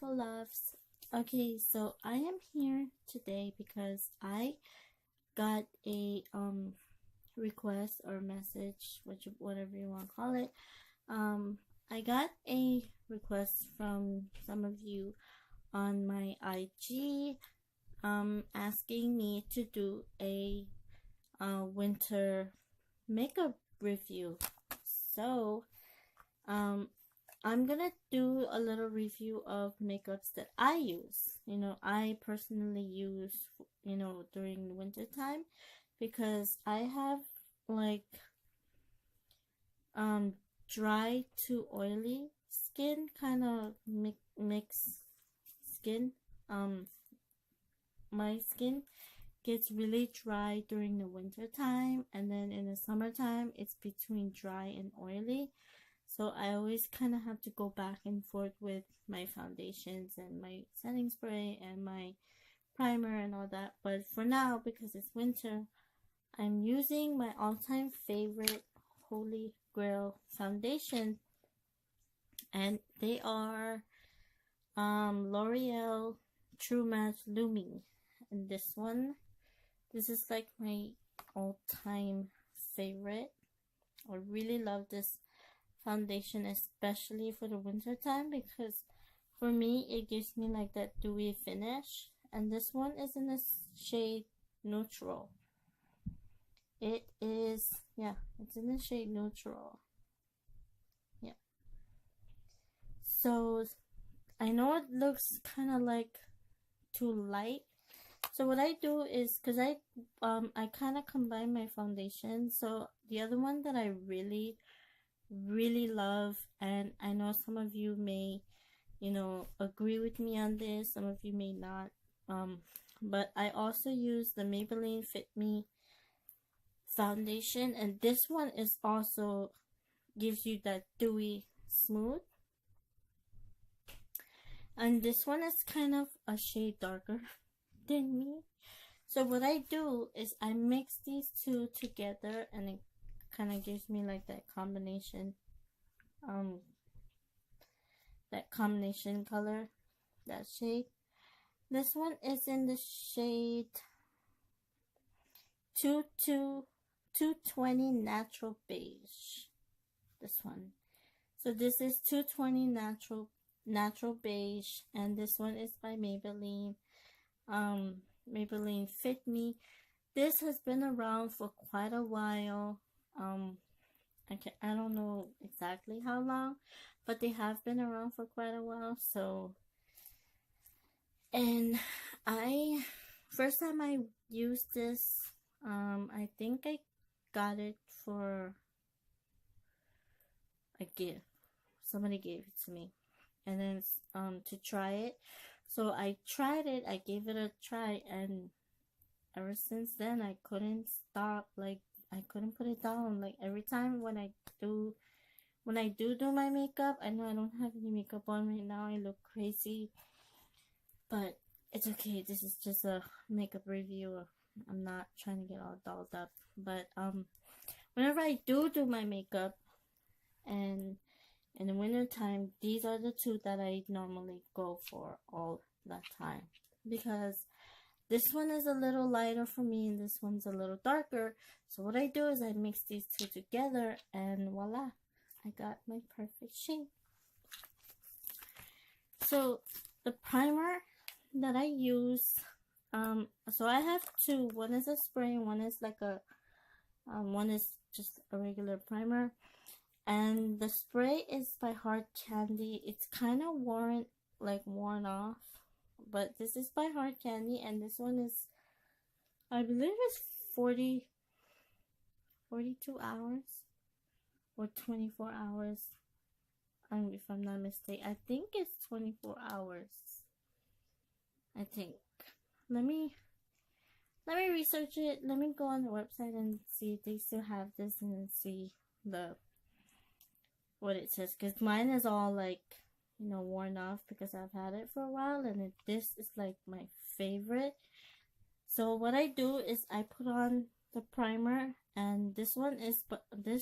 beautiful loves. Okay, so I am here today because I got a request or message, whatever you want to call it. Um, I got a request from some of you on my IG, asking me to do a winter makeup review. So, um, I'm gonna do a little review of makeups that I use. I personally use, during the winter time because I have like um dry to oily skin, kind of mixed skin. Um, my skin gets really dry during the winter time, and then in the summertime it's between dry and oily. So I always kind of have to go back and forth with my foundations and my setting spray and my primer and all that. But for now, because it's winter, I'm using my all-time favorite Holy Grail foundation, and they are L'Oreal True Match Lumi. And this is like my all-time favorite. I really love this foundation, especially for the winter time, because for me it gives me like that dewy finish. And this one is in the shade neutral. It's in the shade neutral. Yeah, so I know it looks kind of like too light. So what I do is, because I kind of combine my foundation. So the other one that I really love, and I know some of you may agree with me on this, some of you may not, but I also use the Maybelline Fit Me foundation, and this one is also gives you that dewy smooth, and this one is kind of a shade darker than me. So what I do is I mix these two together, and it kind of gives me like that combination color, that shade. This one is in the shade 220 Natural Beige. This one. So this is 220 Natural Beige, and this one is by Maybelline. Maybelline Fit Me. This has been around for quite a while. I don't know exactly how long, but they have been around for quite a while. So, and first time I used this, I think I got it for a gift. Somebody gave it to me, and then to try it. So I tried it. I gave it a try, and ever since then I couldn't stop. Like, I couldn't put it down. Like, every time when I do my makeup, I know I don't have any makeup on right now, I look crazy, but it's okay. This is just a makeup review. I'm not trying to get all dolled up, but whenever I do my makeup, and in the winter time, these are the two that I normally go for all the time, because this one is a little lighter for me and this one's a little darker. So what I do is I mix these two together, and voila, I got my perfect shade. So the primer that I use, so I have two. One is a spray, one is like one is just a regular primer. And the spray is by Hard Candy. It's kind of worn off, but this is by Hard Candy, and this one is, I believe it's 42 hours or 24 hours. If I'm not mistaken, I think it's 24 hours. I think. Let me research it. Let me go on the website and see if they still have this, and see what it says, because mine is all like worn off, because I've had it for a while, and this is like my favorite. So what I do is I put on the primer, and this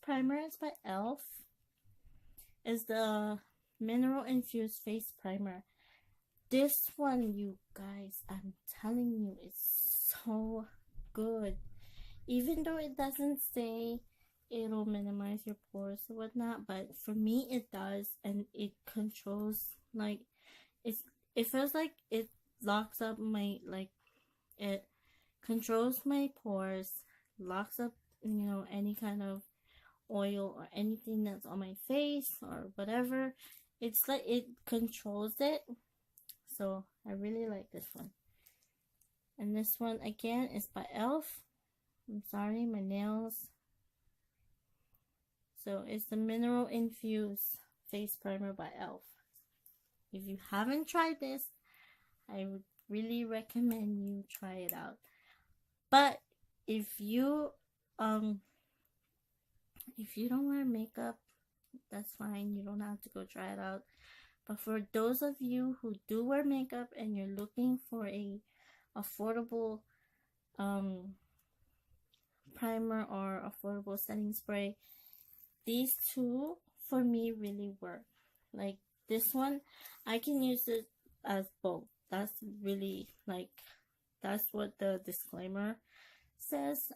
primer is by e.l.f. Is the Mineral Infused Face Primer, this one, you guys, I'm telling you, it's so good. Even though it doesn't say it'll minimize your pores or whatnot, but for me it does, and it controls, like, it's, it feels like it locks up my, like, it controls my pores, locks up, you know, any kind of oil or anything that's on my face or whatever. It's like it controls it. So I really like this one. And this one again is by e.l.f. I'm sorry, my nails. So it's the Mineral Infused Face Primer by e.l.f. If you haven't tried this, I would really recommend you try it out. But if you don't wear makeup, that's fine. You don't have to go try it out. But for those of you who do wear makeup and you're looking for a affordable primer or affordable setting spray, these two for me really work. Like this one, I can use it as both. That's really, like, that's what the disclaimer says.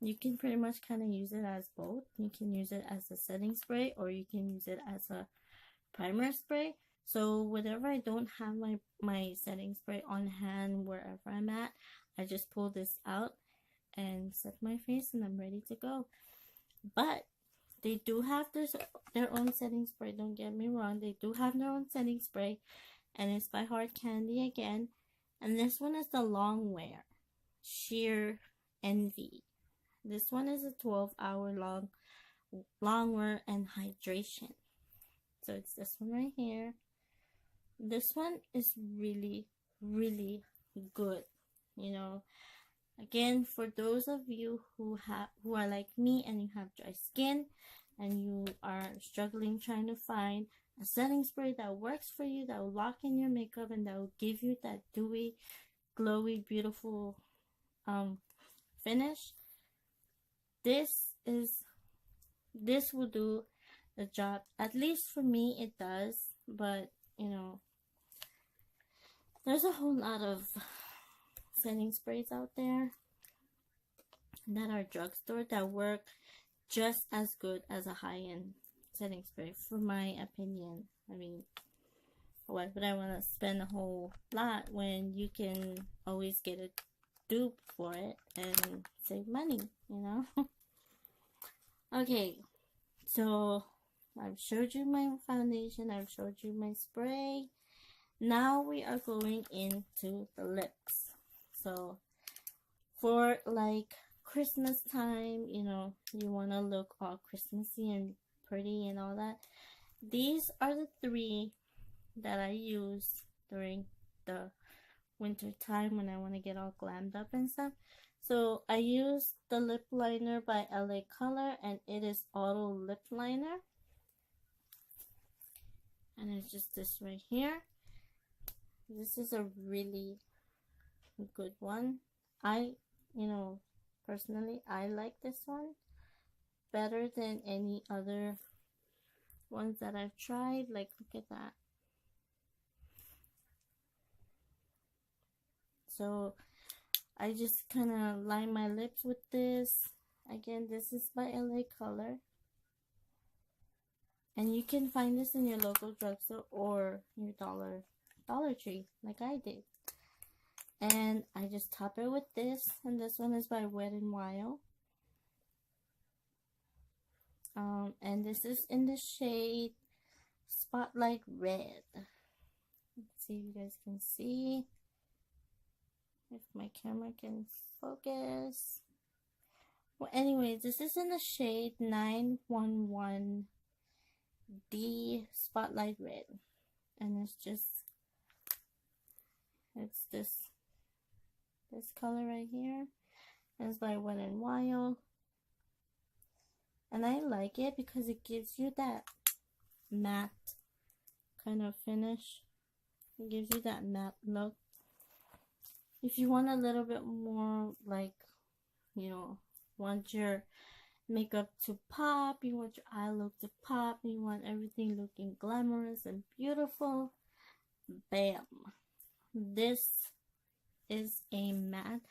You can pretty much kind of use it as both. You can use it as a setting spray, or you can use it as a primer spray. So whenever I don't have my setting spray on hand wherever I'm at, I just pull this out and set my face and I'm ready to go. But they do have their own setting spray, don't get me wrong. They do have their own setting spray, and it's by Hard Candy again. And this one is the Long Wear Sheer Envy. This one is a 12-hour long wear and hydration. So it's this one right here. This one is really, really good. You know, again, for those of you who are like me and you have dry skin and you are struggling trying to find a setting spray that works for you, that will lock in your makeup and that will give you that dewy, glowy, beautiful finish, this will do the job. At least for me it does. But you know, there's a whole lot of setting sprays out there that are drugstore that work just as good as a high-end setting spray, for my opinion. I mean, why would I want to spend a whole lot when you can always get a dupe for it and save money, you know? Okay, so I've showed you my foundation, I've showed you my spray. Now we are going into the lips. So for like Christmas time, you know, you want to look all Christmassy and pretty and all that. These are the three that I use during the winter time when I want to get all glammed up and stuff. So I use the lip liner by LA Color, and it is Auto Lip Liner. And it's just this right here. This is a really good one. Personally, I like this one better than any other ones that I've tried. Like, look at that. So I just kind of line my lips with this. Again, this is by LA Color. And you can find this in your local drugstore or your Dollar Tree, like I did. And I just top it with this, and this one is by Wet n Wild. And this is in the shade Spotlight Red. Let's see if you guys can see, if my camera can focus. Well, anyways, this is in the shade 911D Spotlight Red, and it's this color right here, and it's by Wet n Wild. And I like it because it gives you that matte kind of finish. It gives you that matte look. If you want a little bit more, like, you know, want your makeup to pop, you want your eye look to pop, you want everything looking glamorous and beautiful, bam, this is a matte.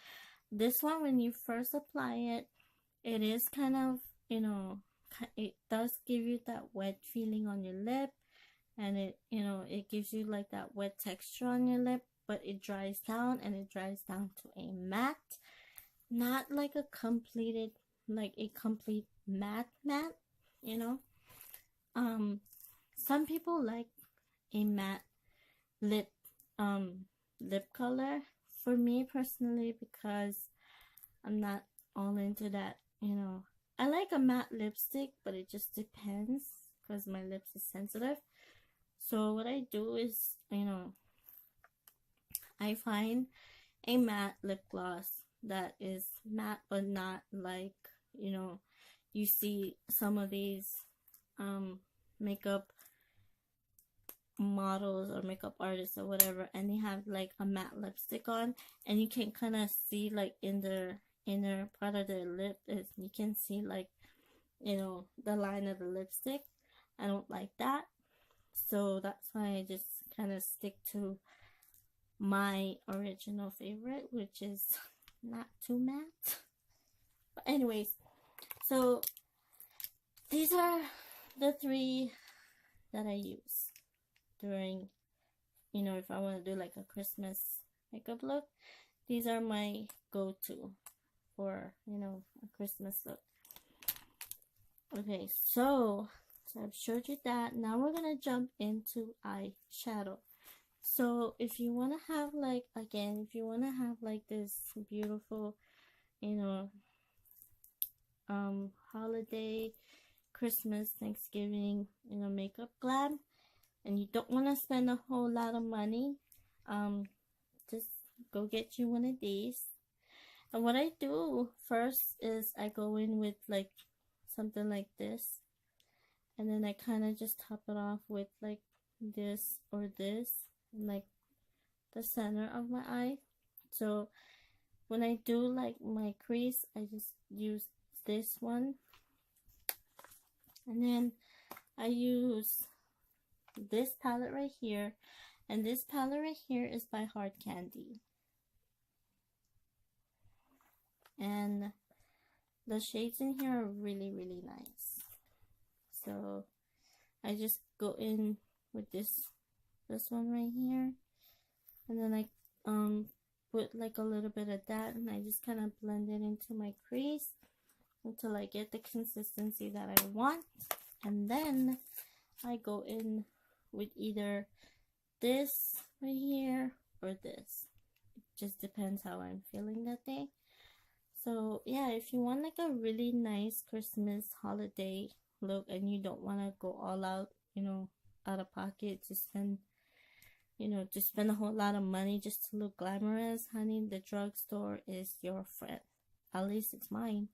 This one, when you first apply it, it is kind of, it does give you that wet feeling on your lip, and it gives you like that wet texture on your lip, but it dries down, and it dries down to a matte, not like a complete matte, you know. Some people like a matte lip lip color. For me personally, because I'm not all into that, I like a matte lipstick, but it just depends because my lips is sensitive. So what I do is, I find a matte lip gloss that is matte but not like, you see some of these makeup models or makeup artists or whatever, and they have like a matte lipstick on, and you can kind of see like in the inner part of their lip is, you can see like, the line of the lipstick. I don't like that, so that's why I just kind of stick to my original favorite, which is not too matte. But anyways, so these are the three that I use during, if I want to do like a Christmas makeup look. These are my go-to for, a Christmas look. Okay, so I've showed you that. Now we're gonna jump into eyeshadow. So if you want to have like, again, if you want to have like this beautiful, holiday, Christmas, Thanksgiving, makeup glam, and you don't want to spend a whole lot of money, just go get you one of these. And what I do first is I go in with like something like this, and then I kind of just top it off with like this or this, in like the center of my eye. So when I do like my crease, I just use this one, and then I use this palette right here, and this palette right here is by Hard Candy, and the shades in here are really, really nice. So I just go in with this one right here, and then I put like a little bit of that, and I just kind of blend it into my crease until I get the consistency that I want. And then I go in with either this right here or this. It just depends how I'm feeling that day. So yeah, if you want like a really nice Christmas holiday look, and you don't want to go all out, out of pocket to spend, to spend a whole lot of money just to look glamorous, honey, the drugstore is your friend. At least it's mine.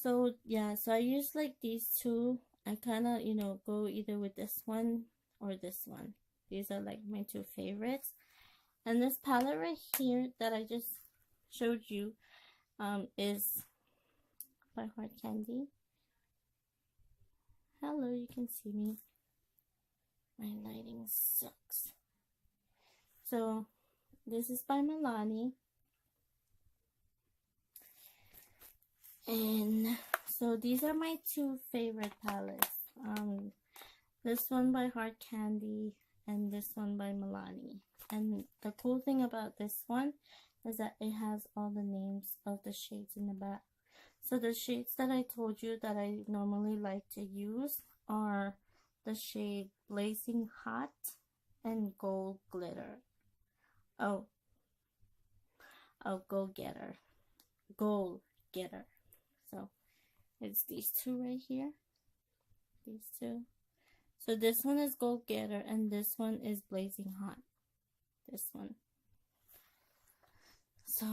So yeah, so I use like these two. I kind of, go either with this one or this one. These are like my two favorites. And this palette right here that I just showed you is by Hard Candy. Hello, you can see me. My lighting sucks. So this is by Milani. And so these are my two favorite palettes. This one by Hard Candy and this one by Milani. And the cool thing about this one is that it has all the names of the shades in the back. So the shades that I told you that I normally like to use are the shade Blazing Hot and Gold Glitter. Oh, Go Getter. Goal Getter. So it's these two right here. These two. So this one is Goal Getter and this one is Blazing Hot. This one. So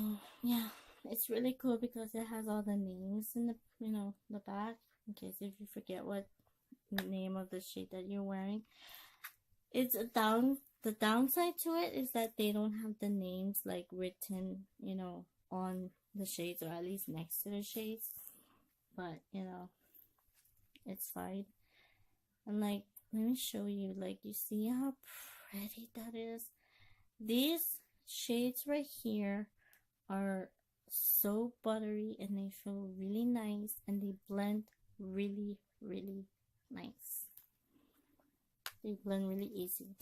yeah, it's really cool because it has all the names in the the back, in case if you forget what the name of the shade that you're wearing. It's the downside to it is that they don't have the names like written, on the shades, or at least next to the shades. But it's fine. And like, let me show you, like, you see how pretty that is? These shades right here are so buttery and they feel really nice and they blend really, really nice. They blend really easy.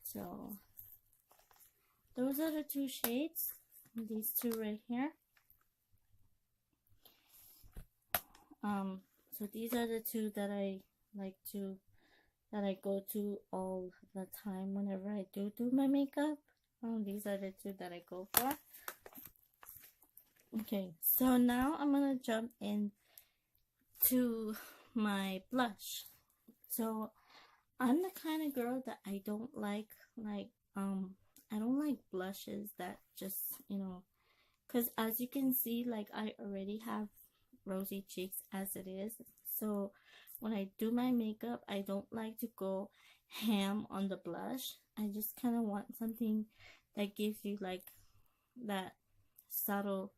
So those are the two shades. These two right here. So these are the two that I go to all the time whenever I do my makeup. These are the two that I go for. Okay, so now I'm gonna jump in to my blush. So I'm the kind of girl that I don't like I don't like blushes that just, because as you can see, like, I already have rosy cheeks as it is. So when I do my makeup, I don't like to go ham on the blush. I just kind of want something that gives you like that subtle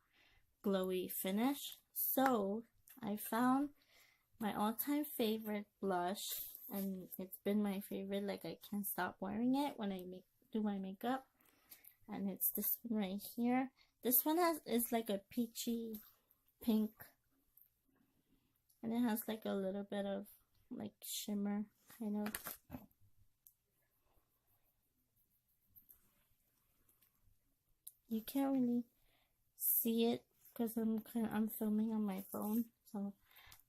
glowy finish. So I found my all-time favorite blush, and it's been my favorite, like I can't stop wearing it when I do my makeup, and it's this one right here. This one is like a peachy pink, and it has like a little bit of like shimmer kind of. You can't really see it because I'm filming on my phone, so.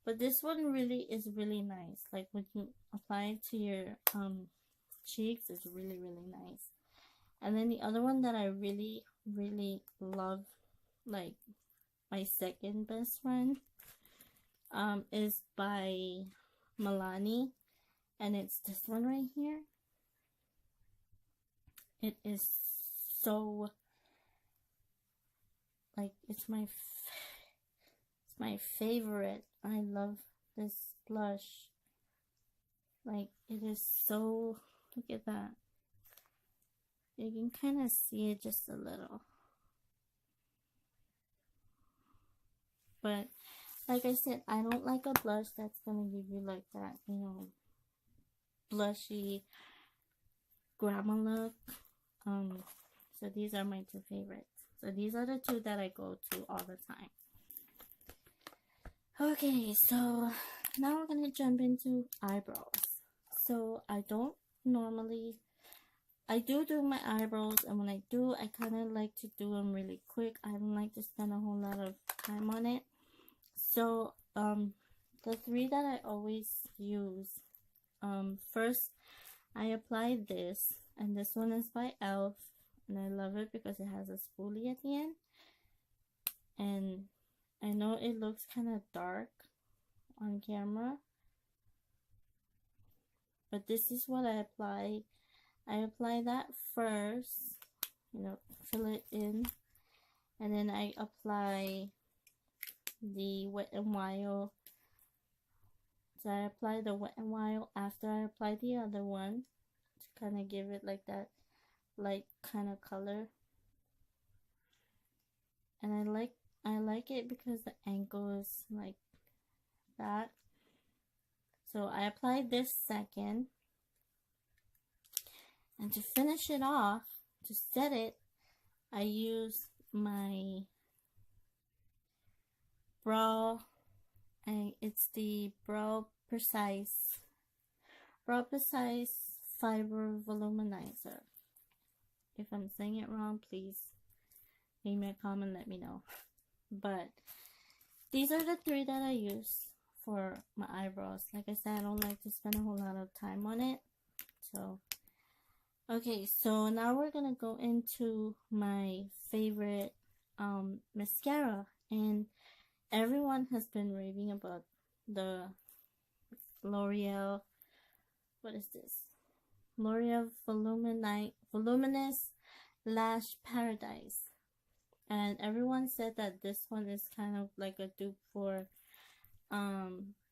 But this one really is really nice. Like when you apply it to your cheeks, it's really, really nice. And then the other one that I really, really love, like my second best friend, is by Milani, and it's this one right here. It is so, like, it's my favorite. I love this blush. Like, it is so, look at that. You can kind of see it just a little. But like I said, I don't like a blush that's gonna give you like that, blushy grandma look. So these are my two favorites. So these are the two that I go to all the time. Okay, so now we're gonna jump into eyebrows. So I don't normally, I do my eyebrows, and when I do, I kind of like to do them really quick. I don't like to spend a whole lot of time on it. So the three that I always use, first I apply this, and this one is by e.l.f. and I love it because it has a spoolie at the end, and I know it looks kind of dark on camera, but this is what I apply. I apply that first, fill it in, and then I apply the Wet n Wild. So I apply the Wet n Wild after I apply the other one to kind of give it like that light kind of color. And I like it because the angle is like that. So I applied this second. And to finish it off, to set it, I use my brow, and it's the Brow Precise Fiber Voluminizer. If I'm saying it wrong, please leave me a comment, let me know. But these are the three that I use for my eyebrows. Like I said, I don't like to spend a whole lot of time on it. So, okay, so now we're gonna go into my favorite mascara, and everyone has been raving about the L'Oreal, what is this? L'Oreal Voluminous Lash Paradise. And everyone said that this one is kind of like a dupe for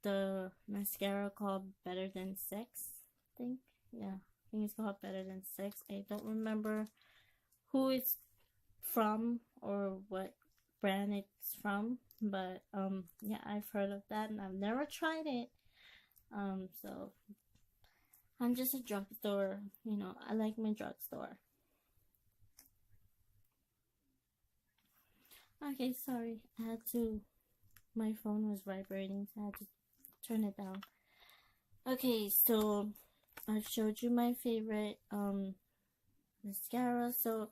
the mascara called Better Than Sex, I think. Yeah, I think it's called Better Than Sex. I don't remember who it's from or what brand it's from, but yeah, I've heard of that and I've never tried it. So I'm just a drugstore, you know, I like my drugstore. Okay, sorry, my phone was vibrating, so I had to turn it down. Okay, so I've showed you my favorite mascara. So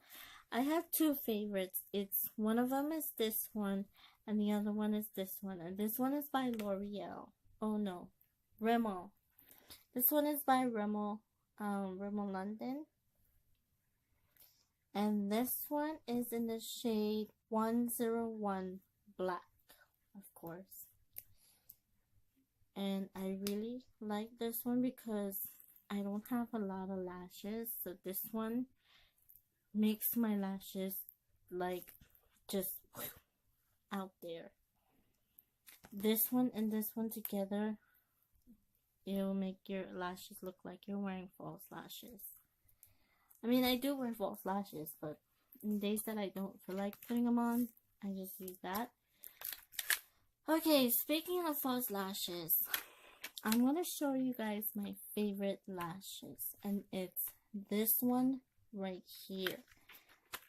I have two favorites. It's one of them is this one, and the other one is this one. And this one is by L'Oreal. Oh no, Rimmel. This one is by Rimmel, Rimmel London. And this one is in the shade 101 Black, of course. And I really like this one because I don't have a lot of lashes, so this one makes my lashes like just out there. This one and this one together, it'll make your lashes look like you're wearing false lashes. I mean, I do wear false lashes, but in days that I don't feel like putting them on, I just use that. Okay, speaking of false lashes, I'm going to show you guys my favorite lashes, and it's this one right here.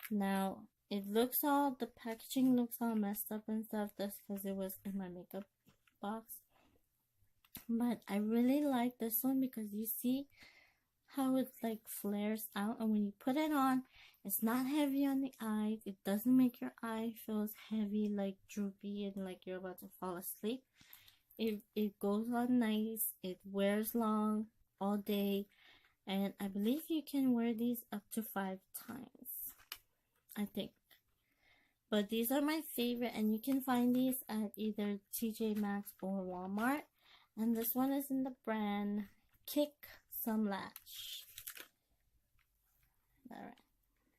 Now, the packaging looks all messed up and stuff. That's because it was in my makeup box. But I really like this one because you see how it like flares out, and when you put it on, it's not heavy on the eyes. It doesn't make your eye feel heavy, like droopy and like you're about to fall asleep. It goes on nice. It wears long all day, and I believe you can wear these up to 5 times, I think. But these are my favorite, and you can find these at either TJ Maxx or Walmart. And this one is in the brand Kick Some Lash. Alright,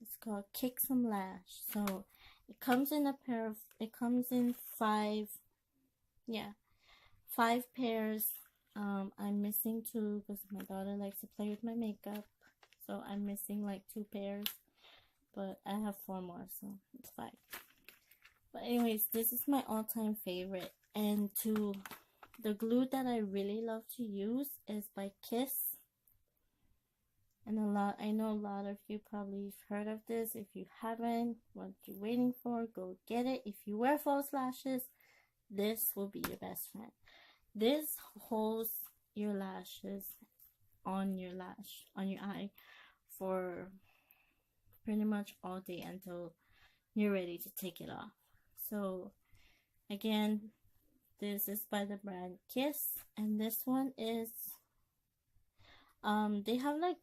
it's called Kick Some Lash. So it comes in it comes in 5 pairs. I'm missing 2 because my daughter likes to play with my makeup, so I'm missing like 2 pairs, but I have 4 more, so it's 5. But anyways, this is my all-time favorite, and the glue that I really love to use is by Kiss. And I know a lot of you probably heard of this. If you haven't, what you're waiting for, go get it. If you wear false lashes, this will be your best friend. This holds your lashes on your eye for pretty much all day until you're ready to take it off. So again, this is by the brand Kiss, and this one is they have like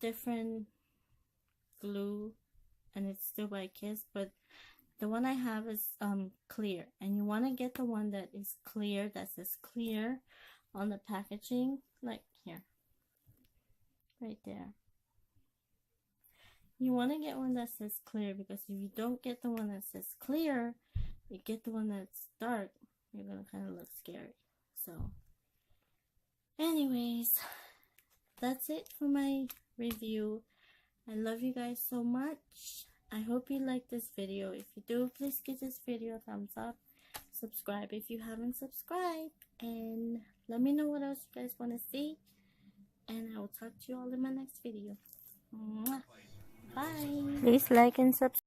different glue, and it's still by Kiss, but the one I have is clear, and you want to get the one that is clear, that says clear on the packaging, like here, right there. You want to get one that says clear, because if you don't get the one that says clear, you get the one that's dark, you're gonna kind of look scary. So anyways, that's it for my review. I love you guys so much. I hope you like this video. If you do, please give this video a thumbs up. Subscribe if you haven't subscribed, and let me know what else you guys want to see, and I will talk to you all in my next video. Mwah. Bye. Please like and subscribe.